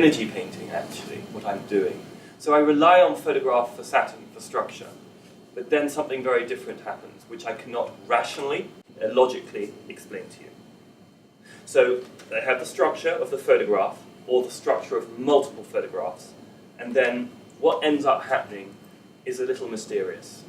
energy painting, actually, what I'm doing. So I rely on photograph for Saturn, for structure, but then something very different happens, which I cannot rationally, logically explain to you. So I have the structure of the photograph, or the structure of multiple photographs, and then what ends up happening is a little mysterious.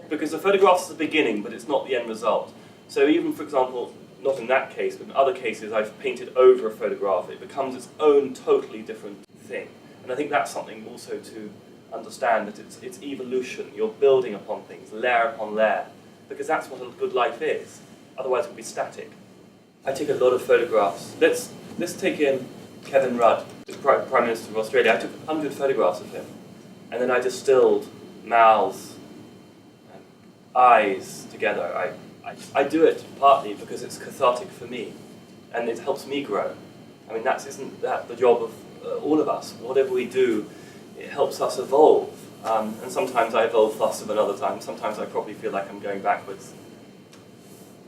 Because the photograph is the beginning, but it's not the end result. So even, for example, not in that case, but in other cases, I've painted over a photograph. It becomes its own totally different thing. And I think that's something also to understand, that it's evolution. You're building upon things, layer upon layer, because that's what a good life is. Otherwise it would be static. I take a lot of photographs. Let's take in Kevin Rudd, the Prime Minister of Australia. I took 100 photographs of him, and then I distilled mouths and eyes together. I do it partly because it's cathartic for me, and it helps me grow. I mean, isn't that the job of all of us? Whatever we do, it helps us evolve. And sometimes I evolve faster than other times. Sometimes I probably feel like I'm going backwards.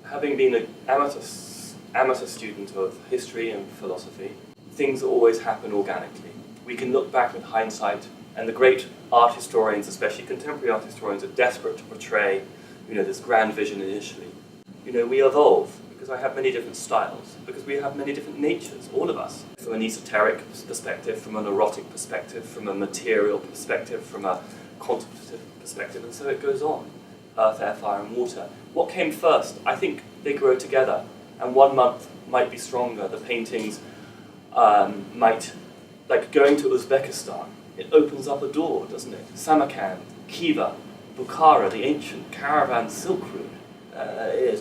Having been an amateur student of history and philosophy, things always happen organically. We can look back with hindsight, and the great art historians, especially contemporary art historians, are desperate to portray, this grand vision initially. We evolve because I have many different styles, because we have many different natures, all of us. From an esoteric perspective, from an erotic perspective, from a material perspective, from a contemplative perspective, and so it goes on. Earth, air, fire, and water. What came first? I think they grow together, and one month might be stronger. The paintings might, like going to Uzbekistan, it opens up a door, doesn't it? Samarkand, Khiva, Bukhara, the ancient caravan silk route.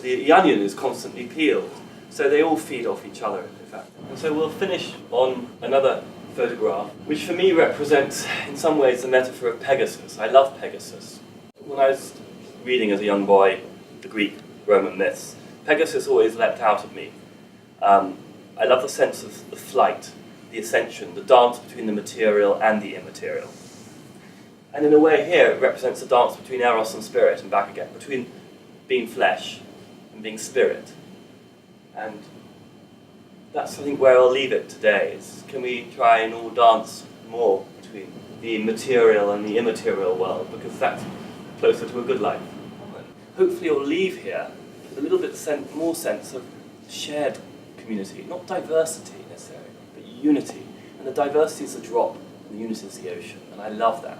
The onion is constantly peeled, so they all feed off each other, in fact. And so we'll finish on another photograph, which for me represents, in some ways, the metaphor of Pegasus. I love Pegasus. When I was reading as a young boy the Greek, Roman myths, Pegasus always leapt out at me. I love the sense of the flight, the ascension, the dance between the material and the immaterial. And in a way here, it represents the dance between eros and spirit, and back again, between being flesh and being spirit. And that's, I think, where I'll leave it today, is can we try and all dance more between the material and the immaterial world, because that's closer to a good life. Hopefully you'll leave here with a little bit more sense of shared community, not diversity necessarily, but unity. And the diversity is the drop, and the unity is the ocean, and I love that.